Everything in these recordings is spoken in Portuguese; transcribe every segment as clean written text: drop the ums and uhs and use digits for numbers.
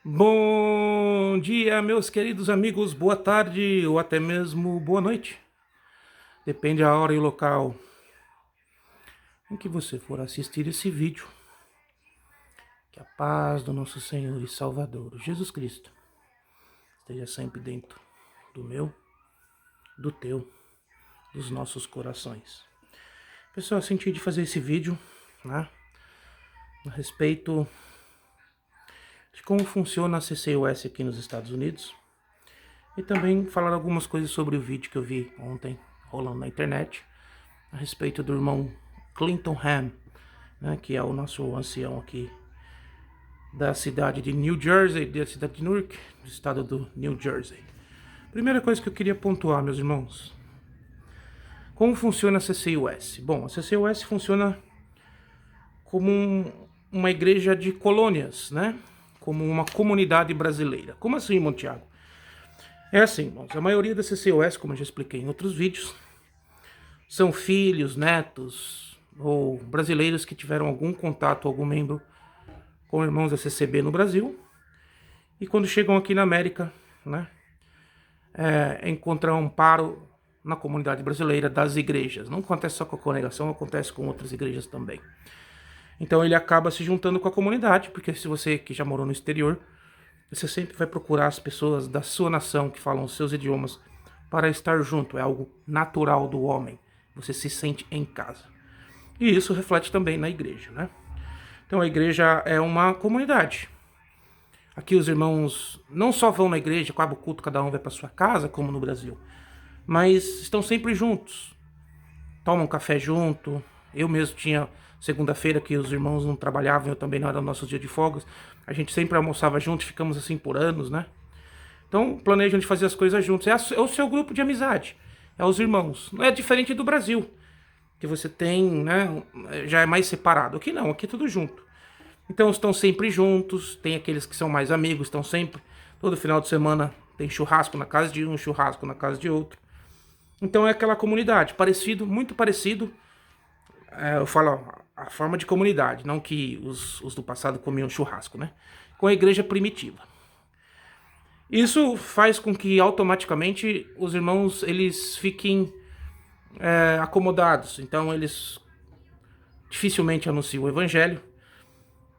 Bom dia, meus queridos amigos, boa tarde ou até mesmo boa noite. Depende a hora e o local em que você for assistir esse vídeo. Que a paz do nosso Senhor e Salvador, Jesus Cristo, esteja sempre dentro do meu, do teu, dos nossos corações. Pessoal, eu senti de fazer esse vídeo, né, a respeito de como funciona a CCUS aqui nos Estados Unidos. E também falar algumas coisas sobre o vídeo que eu vi ontem rolando na internet a respeito do irmão Clinton Ham, né, que é o nosso ancião aqui da cidade de New Jersey, da cidade de Newark, do estado do New Jersey. Primeira coisa que eu queria pontuar, meus irmãos, como funciona a CCUS? Bom, a CCUS funciona como uma igreja de colônias, né? Como uma comunidade brasileira. Como assim, irmão Tiago? É assim, irmãos, a maioria da CCUS, como eu já expliquei em outros vídeos, são filhos, netos ou brasileiros que tiveram algum contato, algum membro com irmãos da CCB no Brasil. E quando chegam aqui na América, né, encontram amparo na comunidade brasileira das igrejas. Não acontece só com a congregação, acontece com outras igrejas também. Então ele acaba se juntando com a comunidade, porque se você que já morou no exterior, você sempre vai procurar as pessoas da sua nação que falam os seus idiomas para estar junto. É algo natural do homem. Você se sente em casa. E isso reflete também na igreja, né? Então a igreja é uma comunidade. Aqui os irmãos não só vão na igreja, acaba o culto, cada um vai para sua casa, como no Brasil, mas estão sempre juntos. Tomam café junto. Eu mesmo tinha segunda-feira que os irmãos não trabalhavam, eu também não era o nosso dia de folgas. A gente sempre almoçava junto, ficamos assim por anos, né? Então planejam de fazer as coisas juntos. É o seu grupo de amizade, é os irmãos. Não é diferente do Brasil, que você tem, né, já é mais separado. Aqui não, aqui é tudo junto. Então estão sempre juntos, tem aqueles que são mais amigos, estão sempre, todo final de semana tem churrasco na casa de um, churrasco na casa de outro. Então é aquela comunidade, parecido, muito parecido, eu falo a forma de comunidade, não que os do passado comiam churrasco, né? Com a igreja primitiva. Isso faz com que automaticamente os irmãos eles fiquem acomodados, então eles dificilmente anunciam o evangelho.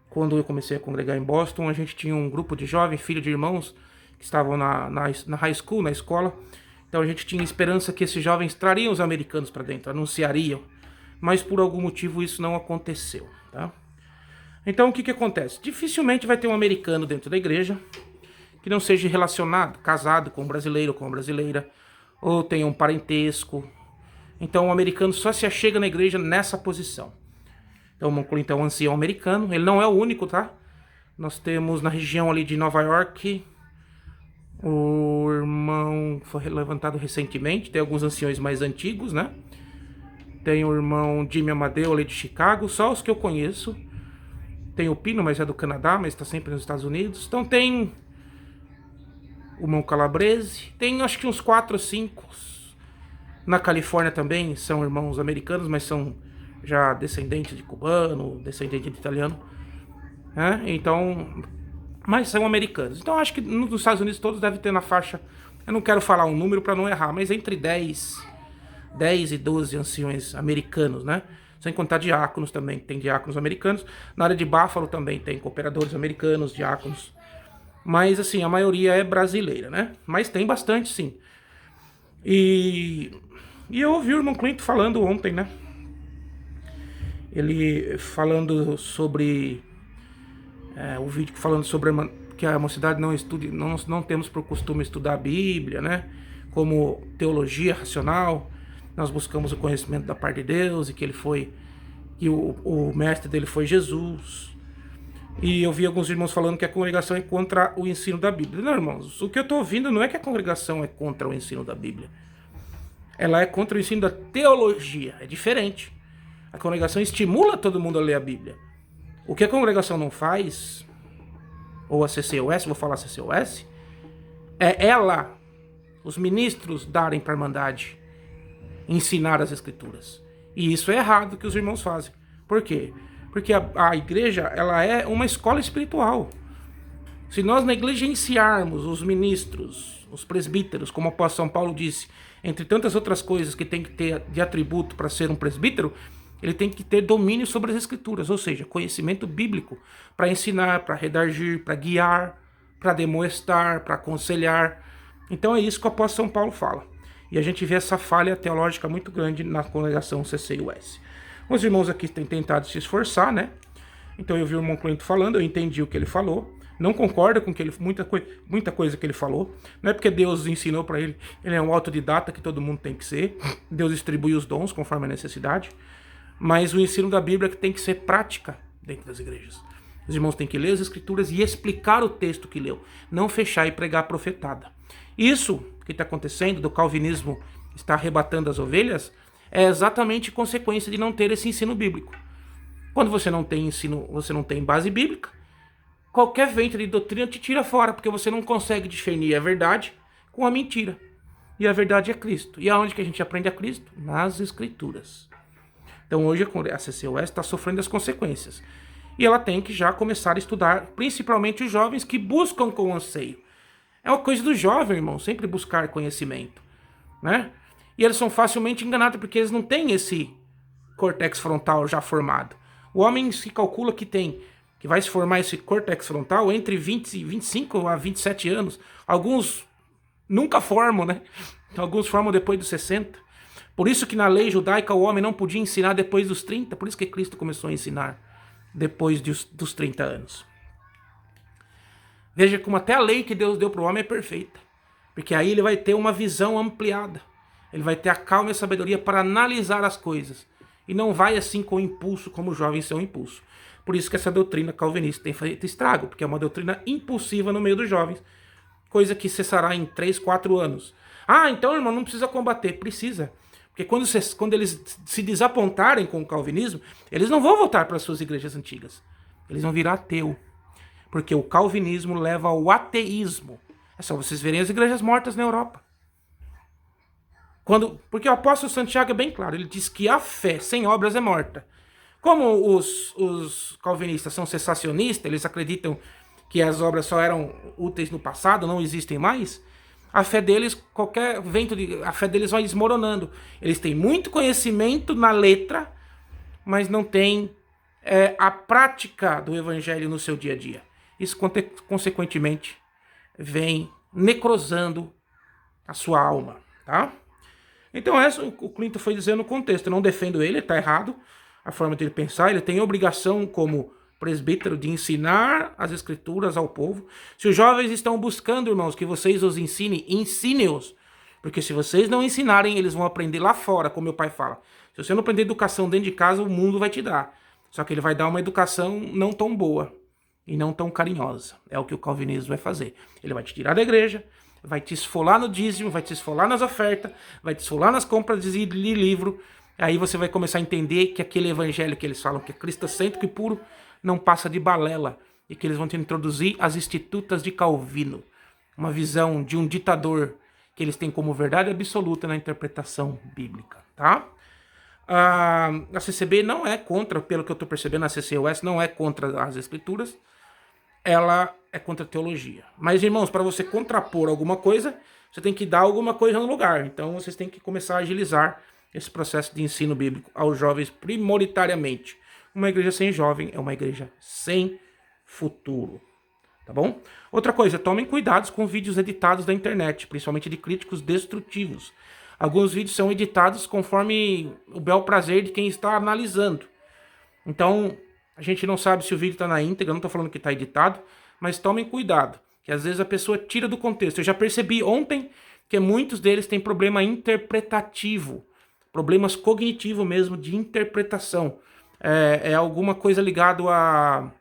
Quando eu comecei a congregar em Boston, a gente tinha um grupo de jovens, filhos de irmãos, que estavam na high school, na escola. Então a gente tinha esperança que esses jovens trariam os americanos para dentro, anunciariam. Mas por algum motivo isso não aconteceu, tá? Então o que acontece? Dificilmente vai ter um americano dentro da igreja que não seja relacionado, casado com um brasileiro ou com uma brasileira, ou tenha um parentesco. Então o americano só se achega na igreja nessa posição. Então o Clinton é um ancião americano, ele não é o único, tá? Nós temos na região ali de Nova York, o irmão foi levantado recentemente, tem alguns anciões mais antigos, né? Tem o irmão Jimmy Amadeu ali de Chicago, só os que eu conheço. Tem o Pino, mas é do Canadá, mas está sempre nos Estados Unidos. Então tem o irmão Calabrese, tem acho que uns 4 ou 5. Na Califórnia também são irmãos americanos, mas são já descendentes de cubano, descendente de italiano, né? Então, mas são americanos. Então acho que nos Estados Unidos todos devem ter na faixa, eu não quero falar um número para não errar, mas entre 10 e 12 anciões americanos, né? Sem contar diáconos também, tem diáconos americanos. Na área de Buffalo também tem cooperadores americanos, diáconos. Mas assim, a maioria é brasileira, né? Mas tem bastante, sim. E eu ouvi o irmão Clinton falando ontem, né? Ele falando sobre o vídeo falando sobre que a mocidade não estude, não temos por costume estudar a Bíblia, né? Como teologia racional, nós buscamos o conhecimento da parte de Deus e que ele foi, que o mestre dele foi Jesus. E eu vi alguns irmãos falando que a congregação é contra o ensino da Bíblia. Não, irmãos, o que eu estou ouvindo não é que a congregação é contra o ensino da Bíblia. Ela é contra o ensino da teologia, é diferente. A congregação estimula todo mundo a ler a Bíblia. O que a congregação não faz, ou a CCUS, vou falar CCUS, é ela, os ministros darem para a Irmandade ensinar as Escrituras. E isso é errado que os irmãos fazem. Por quê? Porque a igreja ela é uma escola espiritual. Se nós negligenciarmos os ministros, os presbíteros, como o apóstolo São Paulo disse, entre tantas outras coisas que tem que ter de atributo para ser um presbítero, ele tem que ter domínio sobre as escrituras, ou seja, conhecimento bíblico, para ensinar, para redargir, para guiar, para demonstrar, para aconselhar. Então é isso que o apóstolo São Paulo fala. E a gente vê essa falha teológica muito grande na congregação CCUS. Os irmãos aqui têm tentado se esforçar, né? Então eu vi o irmão Clinton falando, eu entendi o que ele falou. Não concordo com que ele, muita coisa que ele falou. Não é porque Deus ensinou para ele, ele é um autodidata que todo mundo tem que ser. Deus distribui os dons conforme a necessidade. Mas o ensino da Bíblia tem que ser prática dentro das igrejas. Os irmãos têm que ler as escrituras e explicar o texto que leu. Não fechar e pregar a profetada. Isso que está acontecendo, do calvinismo estar arrebatando as ovelhas, é exatamente consequência de não ter esse ensino bíblico. Quando você não tem ensino, você não tem base bíblica, qualquer vento de doutrina te tira fora, porque você não consegue discernir a verdade com a mentira. E a verdade é Cristo. E aonde que a gente aprende a Cristo? Nas Escrituras. Então hoje a CCUS está sofrendo as consequências. E ela tem que já começar a estudar, principalmente os jovens que buscam com anseio. É uma coisa do jovem, irmão, sempre buscar conhecimento, né? E eles são facilmente enganados porque eles não têm esse córtex frontal já formado. O homem se calcula que vai se formar esse córtex frontal entre 25 a 27 anos. Alguns nunca formam, né? Alguns formam depois dos 60. Por isso que na lei judaica o homem não podia ensinar depois dos 30. Por isso que Cristo começou a ensinar depois dos 30 anos. Veja como até a lei que Deus deu para o homem é perfeita. Porque aí ele vai ter uma visão ampliada. Ele vai ter a calma e a sabedoria para analisar as coisas. E não vai assim com impulso, como os jovens são impulso. Por isso que essa doutrina calvinista tem feito estrago. Porque é uma doutrina impulsiva no meio dos jovens. Coisa que cessará em 3, 4 anos. Ah, então, irmão, não precisa combater. Precisa. Porque quando eles se desapontarem com o calvinismo, eles não vão voltar para as suas igrejas antigas. Eles vão virar ateu. Porque o calvinismo leva ao ateísmo. É só vocês verem as igrejas mortas na Europa. Porque o apóstolo Santiago é bem claro. Ele diz que a fé sem obras é morta. Como os calvinistas são cessacionistas, eles acreditam que as obras só eram úteis no passado, não existem mais. A fé deles, a fé deles vai desmoronando. Eles têm muito conhecimento na letra, mas não têm a prática do evangelho no seu dia a dia. Isso, consequentemente, vem necrosando a sua alma, tá? Então, o Clinton foi dizendo no contexto. Eu não defendo ele está errado. A forma dele pensar, ele tem obrigação como presbítero de ensinar as escrituras ao povo. Se os jovens estão buscando, irmãos, que vocês os ensinem, ensine-os. Porque se vocês não ensinarem, eles vão aprender lá fora, como meu pai fala. Se você não aprender educação dentro de casa, o mundo vai te dar. Só que ele vai dar uma educação não tão boa e não tão carinhosa. É o que o calvinismo vai fazer. Ele vai te tirar da igreja, vai te esfolar no dízimo, vai te esfolar nas ofertas, vai te esfolar nas compras de livro. Aí você vai começar a entender que aquele evangelho que eles falam, que é cristocêntrico e puro, não passa de balela. E que eles vão te introduzir as institutas de Calvino. Uma visão de um ditador que eles têm como verdade absoluta na interpretação bíblica, tá? A CCB não é contra, pelo que eu estou percebendo, a CCUS não é contra as escrituras, ela é contra a teologia. Mas, irmãos, para você contrapor alguma coisa, você tem que dar alguma coisa no lugar. Então, vocês têm que começar a agilizar esse processo de ensino bíblico aos jovens prioritariamente. Uma igreja sem jovem é uma igreja sem futuro. Tá bom? Outra coisa, tomem cuidados com vídeos editados da internet, principalmente de críticos destrutivos. Alguns vídeos são editados conforme o bel prazer de quem está analisando. Então, a gente não sabe se o vídeo está na íntegra, não estou falando que está editado, mas tomem cuidado, que às vezes a pessoa tira do contexto. Eu já percebi ontem que muitos deles têm problema interpretativo, problemas cognitivos mesmo, de interpretação. É alguma coisa ligado a...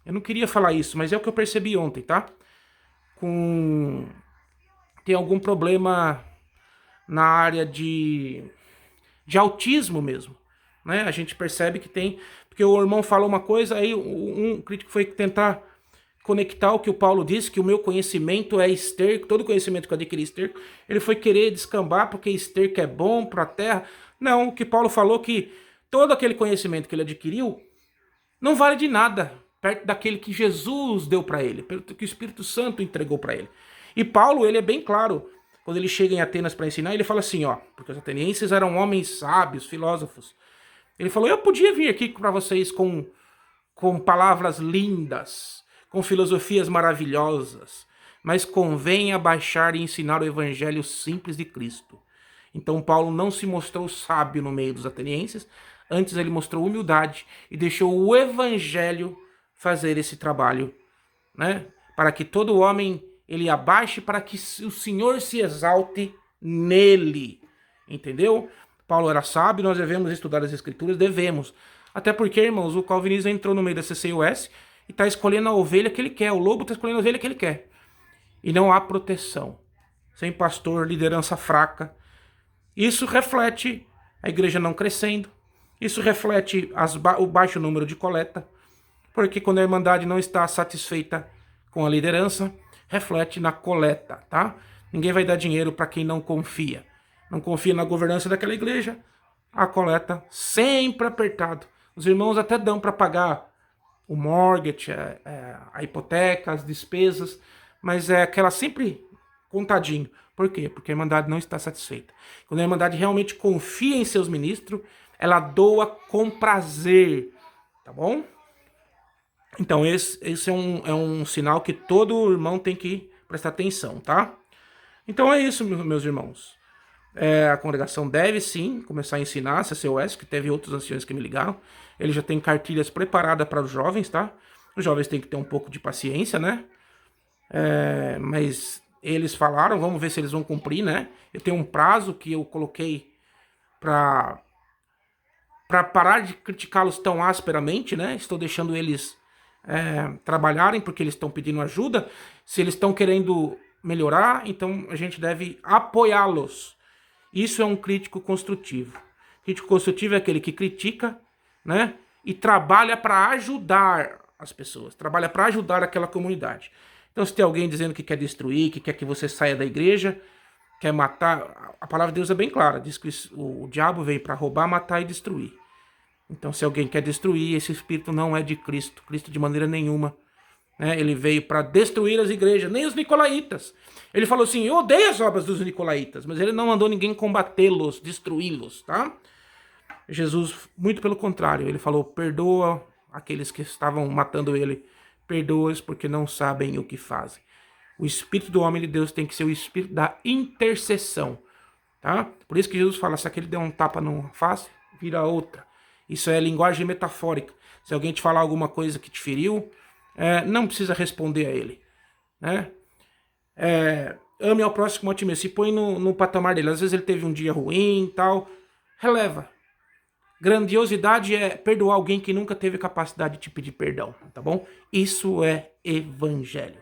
Eu não queria falar isso, mas é o que eu percebi ontem, tá? Tem algum problema na área de autismo mesmo, né? A gente percebe que tem... Porque o irmão falou uma coisa, aí um crítico foi tentar conectar o que o Paulo disse, que o meu conhecimento é esterco, todo conhecimento que eu adquiri é esterco. Ele foi querer descambar porque esterco é bom para a terra. Não, o que Paulo falou que todo aquele conhecimento que ele adquiriu não vale de nada. perto daquele que Jesus deu para ele, perto que o Espírito Santo entregou para ele. E Paulo, ele é bem claro, quando ele chega em Atenas para ensinar, ele fala assim, ó, porque os atenienses eram homens sábios, filósofos. Ele falou, eu podia vir aqui para vocês com palavras lindas, com filosofias maravilhosas, mas convém abaixar e ensinar o evangelho simples de Cristo. Então Paulo não se mostrou sábio no meio dos atenienses, antes ele mostrou humildade e deixou o evangelho fazer esse trabalho, né? Para que todo homem ele abaixe, para que o Senhor se exalte nele, entendeu? Paulo era sábio, nós devemos estudar as escrituras, devemos. Até porque, irmãos, o calvinismo entrou no meio da CCUS e está escolhendo a ovelha que ele quer, o lobo está escolhendo a ovelha que ele quer. E não há proteção. Sem pastor, liderança fraca. Isso reflete a igreja não crescendo, isso reflete o baixo número de coleta, porque quando a Irmandade não está satisfeita com a liderança, reflete na coleta, tá? Ninguém vai dar dinheiro para quem não confia. Não confia na governança daquela igreja, a coleta sempre apertado. Os irmãos até dão para pagar o mortgage, a hipoteca, as despesas, mas é aquela sempre contadinho. Por quê? Porque a Irmandade não está satisfeita. Quando a Irmandade realmente confia em seus ministros, ela doa com prazer, tá bom? Então esse é um sinal que todo irmão tem que prestar atenção, tá? Então é isso, meus irmãos. A congregação deve sim começar a ensinar a CCUS, que teve outros anciões que me ligaram. Ele já tem cartilhas preparadas para os jovens, tá? Os jovens têm que ter um pouco de paciência, né? Mas eles falaram, vamos ver se eles vão cumprir, né? Eu tenho um prazo que eu coloquei para parar de criticá-los tão asperamente, né? Estou deixando eles trabalharem porque eles estão pedindo ajuda. Se eles estão querendo melhorar, então a gente deve apoiá-los. Isso é um crítico construtivo. Crítico construtivo é aquele que critica, né? E trabalha para ajudar as pessoas, trabalha para ajudar aquela comunidade. Então, se tem alguém dizendo que quer destruir, que quer que você saia da igreja, quer matar, a palavra de Deus é bem clara, diz que o diabo veio para roubar, matar e destruir. Então, se alguém quer destruir, esse espírito não é de Cristo, Cristo de maneira nenhuma. Ele veio para destruir as igrejas, nem os nicolaítas. Ele falou assim, eu odeio as obras dos nicolaítas, mas ele não mandou ninguém combatê-los, destruí-los, tá? Jesus, muito pelo contrário, ele falou, perdoa aqueles que estavam matando ele, perdoa-os porque não sabem o que fazem. O espírito do homem de Deus tem que ser o espírito da intercessão, tá? Por isso que Jesus fala, se aquele der um tapa na face, vira outra. Isso é linguagem metafórica. Se alguém te falar alguma coisa que te feriu, não precisa responder a ele, né? Ame ao próximo como a ti mesmo. Se põe no patamar dele. Às vezes ele teve um dia ruim e tal. Releva. Grandiosidade é perdoar alguém que nunca teve capacidade de te pedir perdão, tá bom? Isso é evangelho.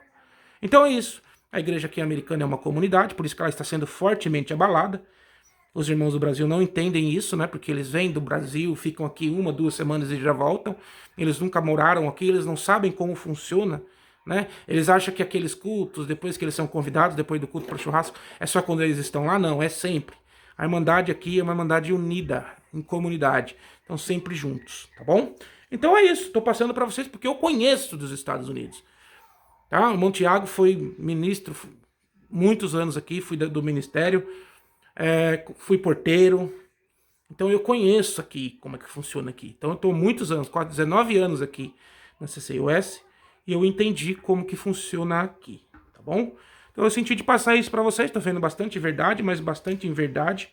Então é isso. A igreja aqui americana é uma comunidade, por isso que ela está sendo fortemente abalada. Os irmãos do Brasil não entendem isso, né? Porque eles vêm do Brasil, ficam aqui 1, 2 semanas e já voltam. Eles nunca moraram aqui, eles não sabem como funciona, né? Eles acham que aqueles cultos, depois que eles são convidados, depois do culto para churrasco, é só quando eles estão lá? Não, é sempre. A Irmandade aqui é uma Irmandade unida, em comunidade. Então sempre juntos, tá bom? Então é isso, estou passando para vocês porque eu conheço dos Estados Unidos. Tá? O irmão Tiago foi ministro muitos anos aqui, fui do ministério, fui porteiro. Então eu conheço aqui como é que funciona aqui. Então eu estou muitos anos, quase 19 anos aqui na CCUS, e eu entendi como que funciona aqui, tá bom? Então eu senti de passar isso para vocês, estou vendo bastante verdade, mas bastante inverdade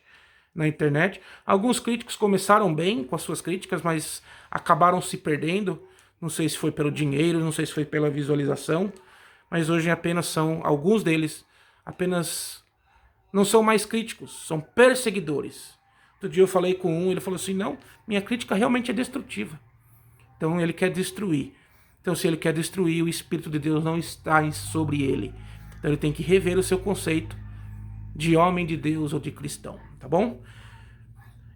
na internet. Alguns críticos começaram bem com as suas críticas, mas acabaram se perdendo. Não sei se foi pelo dinheiro, não sei se foi pela visualização, mas hoje apenas são, alguns deles, apenas não são mais críticos, são perseguidores. Outro dia eu falei com um, ele falou assim, não, minha crítica realmente é destrutiva. Então ele quer destruir. Então se ele quer destruir, o Espírito de Deus não está sobre ele. Então ele tem que rever o seu conceito de homem de Deus ou de cristão, tá bom?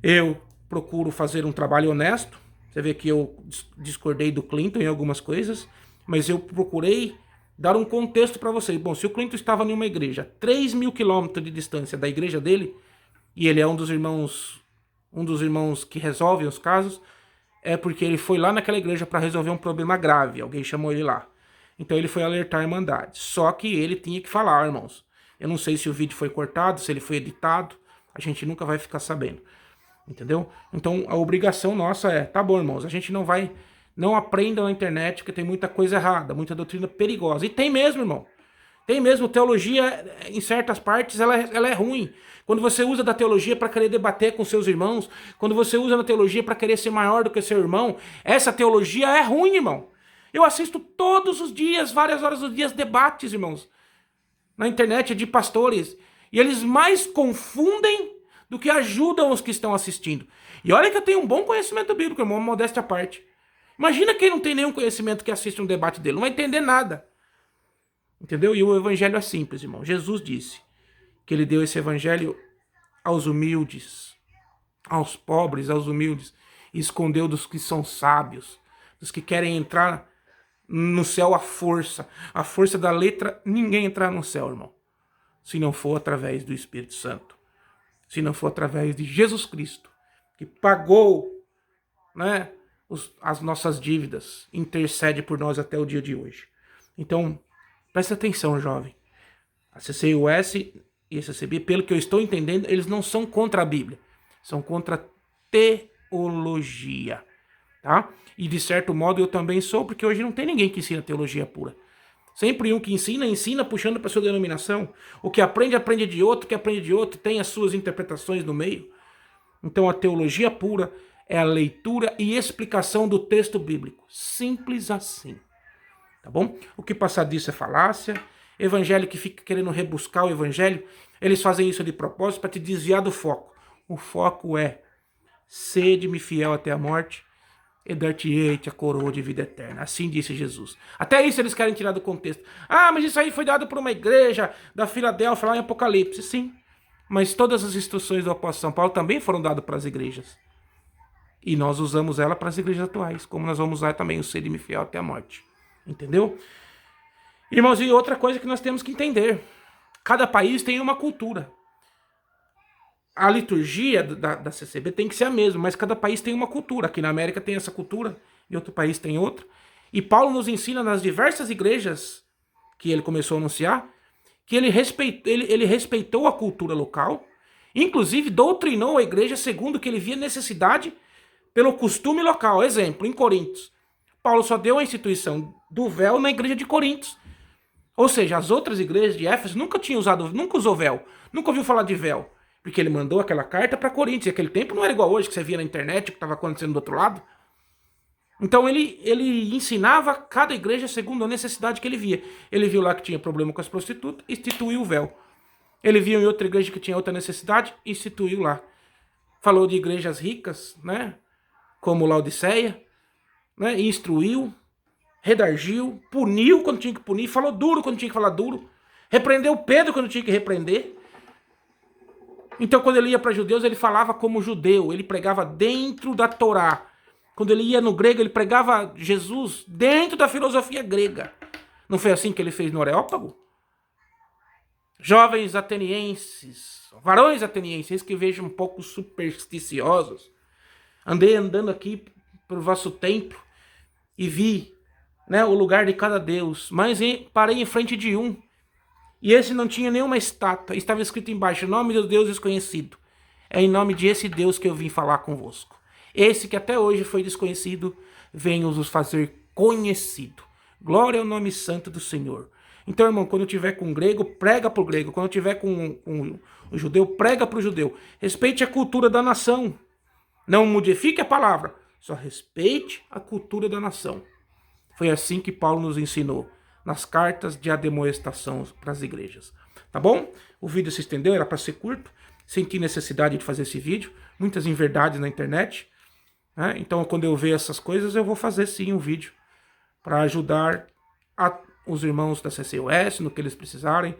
Eu procuro fazer um trabalho honesto. Você vê que eu discordei do Clinton em algumas coisas, mas eu procurei dar um contexto para vocês. Bom, se o Clinton estava em uma igreja, 3.000 quilômetros de distância da igreja dele, e ele é um dos irmãos que resolvem os casos, é porque ele foi lá naquela igreja para resolver um problema grave. Alguém chamou ele lá. Então ele foi alertar a Irmandade. Só que ele tinha que falar, irmãos. Eu não sei se o vídeo foi cortado, se ele foi editado. A gente nunca vai ficar sabendo. Entendeu? Então a obrigação nossa é, tá bom, irmãos, a gente não aprenda na internet porque tem muita coisa errada, muita doutrina perigosa. E tem mesmo, irmão. Tem mesmo, teologia, em certas partes, ela é ruim. Quando você usa da teologia para querer debater com seus irmãos, quando você usa da teologia para querer ser maior do que seu irmão, essa teologia é ruim, irmão. Eu assisto todos os dias, várias horas do dia, debates, irmãos, na internet de pastores. E eles mais confundem do que ajudam os que estão assistindo. E olha que eu tenho um bom conhecimento bíblico, irmão, modéstia à parte. Imagina quem não tem nenhum conhecimento que assiste um debate dele, não vai entender nada. Entendeu? E o evangelho é simples, irmão. Jesus disse que ele deu esse evangelho aos humildes, aos pobres, aos humildes, e escondeu dos que são sábios, dos que querem entrar no céu à força. A força da letra, ninguém entrar no céu, irmão, se não for através do Espírito Santo. Se não for através de Jesus Cristo, que pagou, né, as nossas dívidas, intercede por nós até o dia de hoje. Então, presta atenção, jovem. A CCUS e a CCB, pelo que eu estou entendendo, eles não são contra a Bíblia. São contra a teologia. Tá? E de certo modo eu também sou, porque hoje não tem ninguém que ensina teologia pura. Sempre um que ensina puxando para sua denominação. O que aprende, aprende de outro, o que aprende de outro, tem as suas interpretações no meio. Então a teologia pura é a leitura e explicação do texto bíblico. Simples assim. Tá bom? O que passar disso é falácia. Evangelho que fica querendo rebuscar o evangelho, eles fazem isso de propósito para te desviar do foco. O foco é: sede-me fiel até a morte, e dar-te-ei a coroa de vida eterna. Assim disse Jesus. Até isso eles querem tirar do contexto. Ah, mas isso aí foi dado por uma igreja da Filadélfia lá em Apocalipse. Sim, mas todas as instruções do apóstolo São Paulo também foram dadas para as igrejas. E nós usamos ela para as igrejas atuais, como nós vamos usar também o sede-me fiel até a morte. Entendeu? Irmãos, e outra coisa que nós temos que entender. Cada país tem uma cultura. A liturgia da CCB tem que ser a mesma, mas cada país tem uma cultura. Aqui na América tem essa cultura, em outro país tem outra. E Paulo nos ensina nas diversas igrejas que ele começou a anunciar, que ele respeitou a cultura local, inclusive doutrinou a igreja segundo que ele via necessidade pelo costume local. Exemplo, em Coríntios, Paulo só deu a instituição do véu na igreja de Coríntios. Ou seja, as outras igrejas de Éfeso nunca usou véu, nunca ouviu falar de véu. Porque ele mandou aquela carta para Coríntios. E aquele tempo não era igual hoje, que você via na internet o que estava acontecendo do outro lado. Então ele ensinava cada igreja segundo a necessidade que ele via. Ele viu lá que tinha problema com as prostitutas, instituiu o véu. Ele viu em outra igreja que tinha outra necessidade, instituiu lá. Falou de igrejas ricas, né? Como Laodiceia, né? Instruiu, redargiu, puniu quando tinha que punir, falou duro quando tinha que falar duro, repreendeu Pedro quando tinha que repreender. Então, quando ele ia para judeus, ele falava como judeu, ele pregava dentro da Torá. Quando ele ia no grego, ele pregava Jesus dentro da filosofia grega. Não foi assim que ele fez no Areópago? Jovens atenienses, varões atenienses, que vejo um pouco supersticiosos. Andei andando aqui pelo vosso templo e vi, né, o lugar de cada deus, mas parei em frente de um. E esse não tinha nenhuma estátua. Estava escrito embaixo: nome do Deus desconhecido. É em nome de esse Deus que eu vim falar convosco. Esse que até hoje foi desconhecido, venho os fazer conhecido. Glória ao nome santo do Senhor. Então, irmão, quando tiver com o grego, prega para o grego. Quando tiver com o judeu, prega para o judeu. Respeite a cultura da nação. Não modifique a palavra. Só respeite a cultura da nação. Foi assim que Paulo nos ensinou nas cartas de ademoestação para as igrejas. Tá bom? O vídeo se estendeu, era para ser curto. Senti necessidade de fazer esse vídeo. Muitas inverdades na internet. Né? Então, quando eu ver essas coisas, eu vou fazer sim um vídeo para ajudar os irmãos da CCUS no que eles precisarem,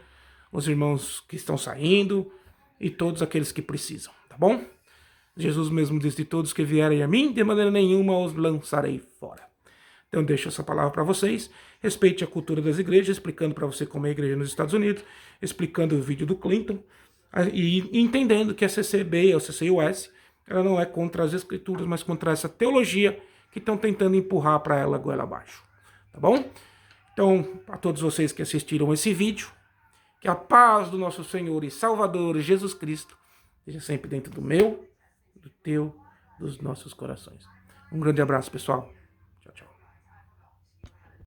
os irmãos que estão saindo e todos aqueles que precisam. Tá bom? Jesus mesmo diz: de todos que vierem a mim, de maneira nenhuma os lançarei fora. Então deixo essa palavra para vocês. Respeite a cultura das igrejas, explicando para você como é a igreja nos Estados Unidos, explicando o vídeo do Clinton, e entendendo que a CCB ou CCUS, ela não é contra as escrituras, mas contra essa teologia que estão tentando empurrar para ela goela abaixo. Tá bom? Então, a todos vocês que assistiram esse vídeo, que a paz do nosso Senhor e Salvador Jesus Cristo esteja sempre dentro do meu, do teu, dos nossos corações. Um grande abraço, pessoal.